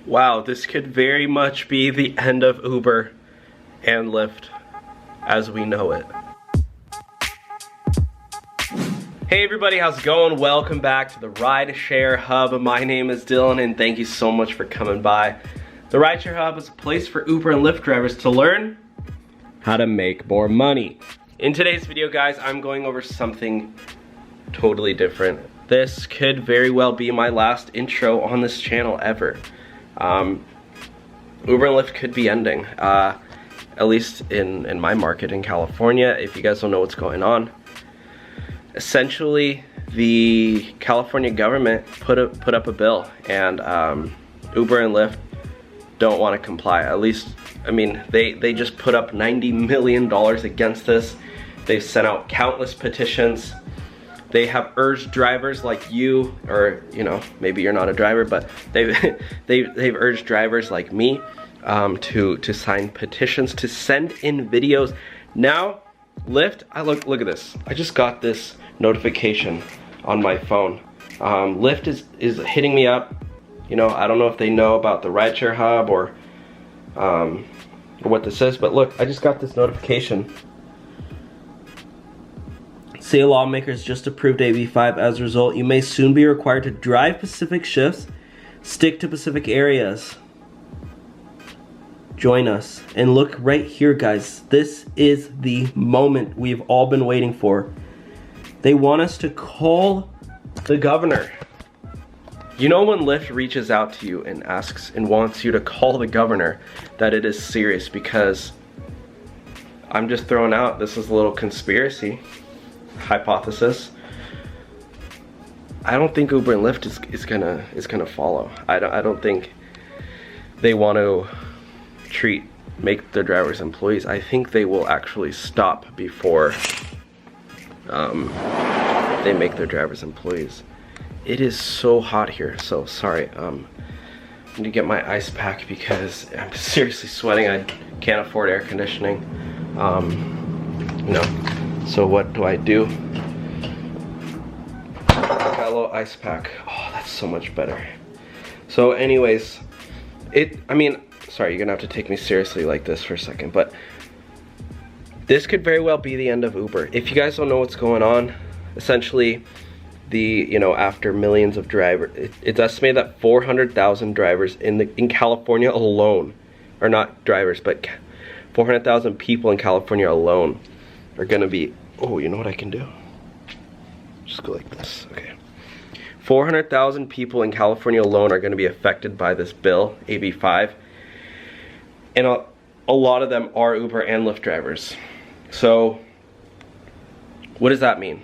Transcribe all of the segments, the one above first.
Wow, this could very much be the end of Uber and Lyft as we know it. Hey everybody, how's it going? Welcome back to the Rideshare Hub. My name is Dylan and thank you so much for coming by. The Rideshare Hub is a place for Uber and Lyft drivers to learn how to make more money. In today's video, guys, I'm going over something totally different. This could very well be my last intro on this channel ever. Uber and Lyft could be ending, at least in my market in California. If you guys don't know what's going on, essentially the California government put up a bill, and Uber and Lyft don't want to comply. At least, I mean, they just put up $90 million against this. They've sent out countless petitions. They have urged drivers like you, or you know, maybe you're not a driver, but they've urged drivers like me to sign petitions, to send in videos. Now, Lyft, look at this. I just got this notification on my phone. Lyft is hitting me up. You know, I don't know if they know about the Rideshare Hub or what this is, but look, I just got this notification. State lawmakers just approved AB5. As a result, you may soon be required to drive Pacific shifts, stick to Pacific areas. Join us. And look right here, guys. This is the moment we've all been waiting for. They want us to call the governor. You know, when Lyft reaches out to you and asks and wants you to call the governor, that it is serious, because I'm just throwing out, this is a little conspiracy hypothesis. I don't think Uber and Lyft is gonna follow. I don't think they want to make their drivers employees. I think they will actually stop before they make their drivers employees. It is so hot here, so sorry. I need to get my ice pack because I'm seriously sweating. I can't afford air conditioning. So what do? Got a little ice pack. Oh, that's so much better. So anyways, sorry, you're gonna have to take me seriously like this for a second, but this could very well be the end of Uber. If you guys don't know what's going on, essentially, after millions of drivers, it's estimated that 400,000 drivers in California alone, or not drivers, but 400,000 people in California alone are gonna be, oh, you know what I can do? Just go like this, okay. 400,000 people in California alone are gonna be affected by this bill, AB5. And a lot of them are Uber and Lyft drivers. So, what does that mean?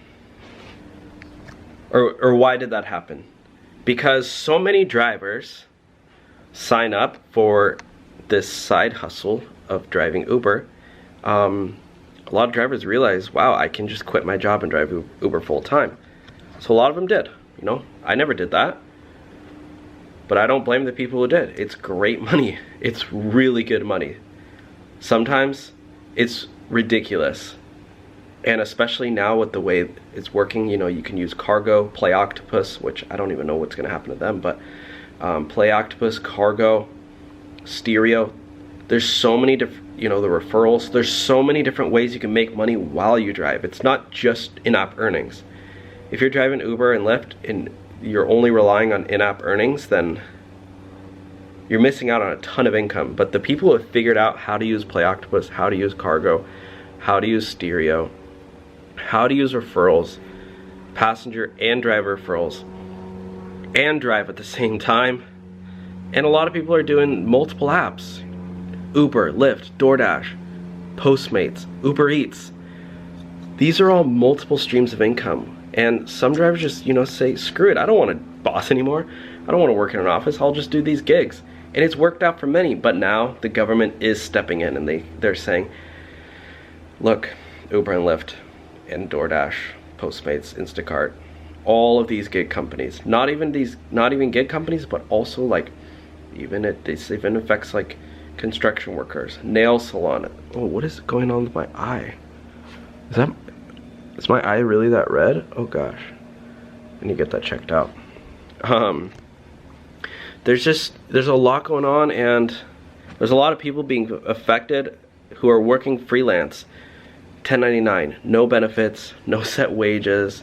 Or why did that happen? Because so many drivers sign up for this side hustle of driving Uber. A lot of drivers realize, wow, I can just quit my job and drive Uber full time. So a lot of them did, you know. I never did that. But I don't blame the people who did. It's great money. It's really good money. Sometimes it's ridiculous. And especially now with the way it's working, you know, you can use cargo, play Octopus, which I don't even know what's gonna happen to them, but play Octopus, cargo, stereo. There's so many different, you know, the referrals. There's so many different ways you can make money while you drive. It's not just in-app earnings. If you're driving Uber and Lyft and you're only relying on in-app earnings, then you're missing out on a ton of income. But the people who have figured out how to use Play Octopus, how to use cargo, how to use stereo, how to use referrals, passenger and driver referrals, and drive at the same time. And a lot of people are doing multiple apps. Uber, Lyft, DoorDash, Postmates, Uber Eats. These are all multiple streams of income. And some drivers just, you know, say, screw it, I don't want to boss anymore. I don't want to work in an office, I'll just do these gigs. And it's worked out for many, but now the government is stepping in and they're saying, look, Uber and Lyft and DoorDash, Postmates, Instacart, all of these gig companies, not even gig companies, but also like, this even affects like construction workers, nail salon. Oh, what is going on with my eye? Is my eye really that red? Oh gosh, I need to get that checked out. there's a lot going on, and there's a lot of people being affected who are working freelance, 1099, no benefits, no set wages.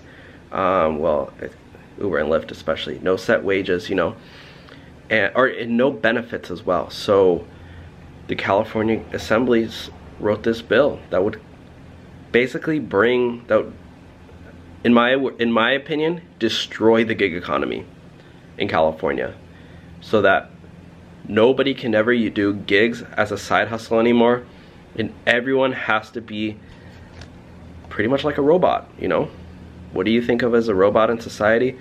Well, Uber and Lyft especially, no set wages, you know, and no benefits as well. So the California assemblies wrote this bill that would basically in my opinion, destroy the gig economy in California, so that nobody can ever do gigs as a side hustle anymore, and everyone has to be pretty much like a robot, you know? What do you think of as a robot in society?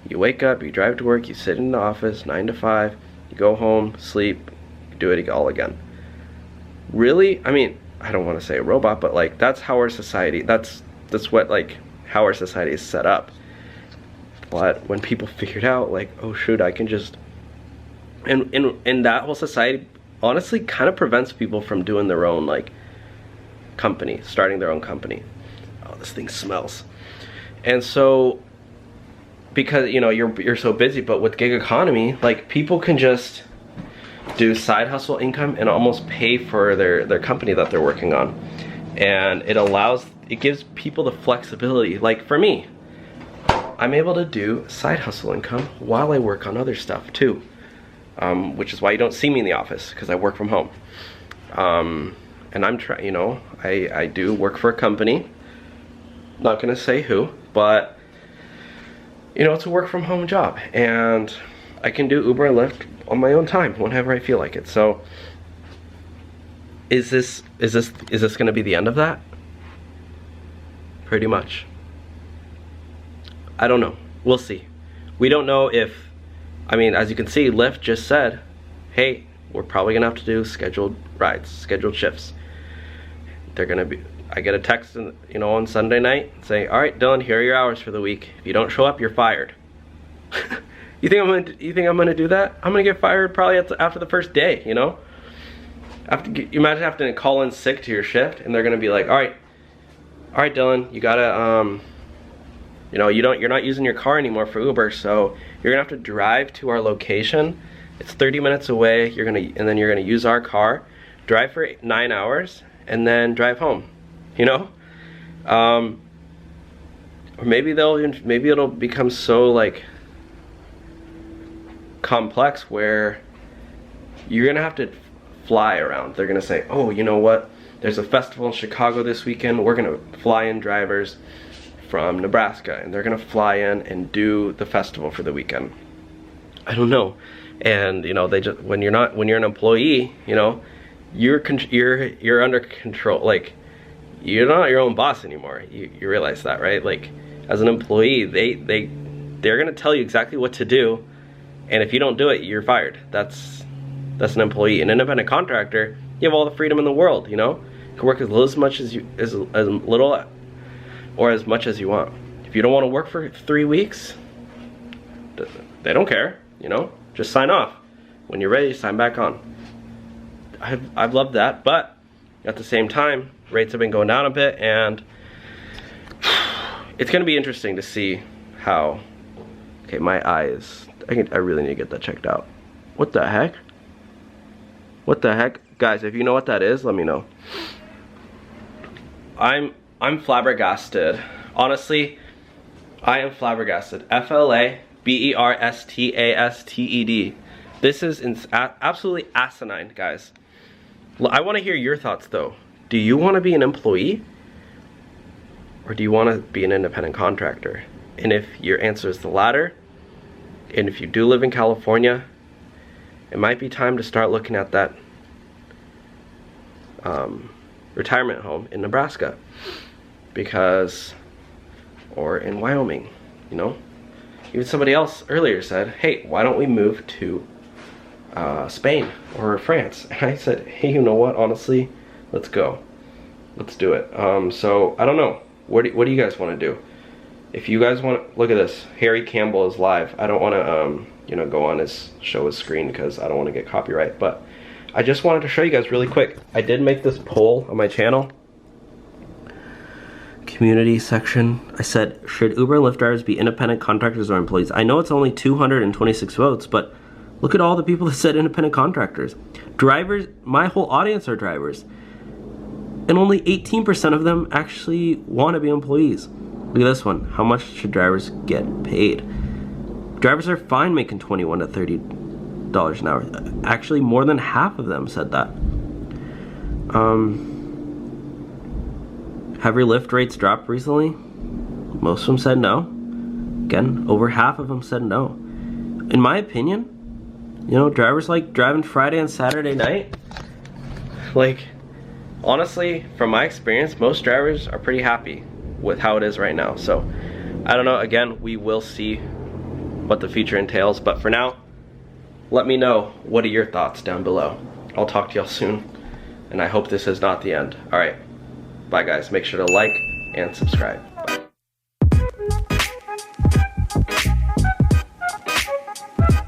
You wake up, you drive to work, you sit in the office 9 to 5, you go home, sleep, you do it all again. Really? I mean, I don't want to say a robot, but like that's how our society, that's what like how our society is set up. But when people figured out like, oh shoot, I can just, and that whole society honestly kind of prevents people from doing their own like company, starting their own company. Oh, this thing smells. And so, because you know you're so busy, but with gig economy, like people can just do side hustle income and almost pay for their company that they're working on. And it gives people the flexibility. Like for me, I'm able to do side hustle income while I work on other stuff too, which is why you don't see me in the office, because I work from home. And I'm trying, you know, I do work for a company, not gonna say who, but you know, it's a work from home job, and I can do Uber and Lyft on my own time whenever I feel like it. So is this gonna be the end of that? Pretty much. I don't know. We'll see. We don't know if, I mean, as you can see, Lyft just said, hey, we're probably gonna have to do scheduled rides, scheduled shifts. They're gonna be, I get a text, you know, on Sunday night saying, all right, Dylan, here are your hours for the week. If you don't show up, you're fired. You think I'm gonna do that? I'm gonna get fired probably after the first day, you know? You imagine having to call in sick to your shift, and they're gonna be like, all right, Dylan, you gotta, you know, you're not using your car anymore for Uber, so you're gonna have to drive to our location. It's 30 minutes away. And then you're gonna use our car, drive for 9 hours, and then drive home. You know, or maybe it'll become so like complex where you're gonna have to fly around. They're gonna say, oh, you know what? There's a festival in Chicago this weekend. We're gonna fly in drivers from Nebraska, and they're gonna fly in and do the festival for the weekend. I don't know. And you know, when you're an employee, you know, you're under control. Like, you're not your own boss anymore. You realize that, right? Like, as an employee, they're gonna tell you exactly what to do, and if you don't do it, you're fired. That's an employee. An independent contractor, you have all the freedom in the world. You know, you can work as little or as much as you want. If you don't want to work for 3 weeks, they don't care. You know, just sign off. When you're ready, sign back on. I've loved that, but at the same time, rates have been going down a bit, and it's gonna be interesting to see how. Okay, my eyes. I really need to get that checked out. What the heck? What the heck, guys? If you know what that is, let me know. I'm flabbergasted. Honestly, I am flabbergasted. FLABERSTASTED. This is absolutely asinine, guys. I want to hear your thoughts though. Do you want to be an employee, or do you want to be an independent contractor? And if your answer is the latter, and if you do live in California, it might be time to start looking at that retirement home in Nebraska, or in Wyoming, you know? Even somebody else earlier said, hey, why don't we move to Spain or France? And I said, hey, you know what, honestly, let's go. Let's do it. So, I don't know. What do you guys want to do? If you guys want, look at this. Harry Campbell is live. I don't want to, you know, go on show his screen because I don't want to get copyright. But I just wanted to show you guys really quick. I did make this poll on my channel. Community section. I said, should Uber and Lyft drivers be independent contractors or employees? I know it's only 226 votes, but Look at all the people that said independent contractors. Drivers, my whole audience are drivers. And only 18% of them actually want to be employees. Look at this one. How much should drivers get paid? Drivers are fine making $21 to $30 an hour. Actually, more than half of them said that. Have your Lyft rates dropped recently? Most of them said no. Again, over half of them said no. In my opinion, you know, drivers like driving Friday and Saturday night. Like, honestly, from my experience, most drivers are pretty happy with how it is right now. So, I don't know. Again, we will see what the future entails. But for now, let me know, what are your thoughts down below. I'll talk to y'all soon. And I hope this is not the end. All right. Bye, guys. Make sure to like and subscribe.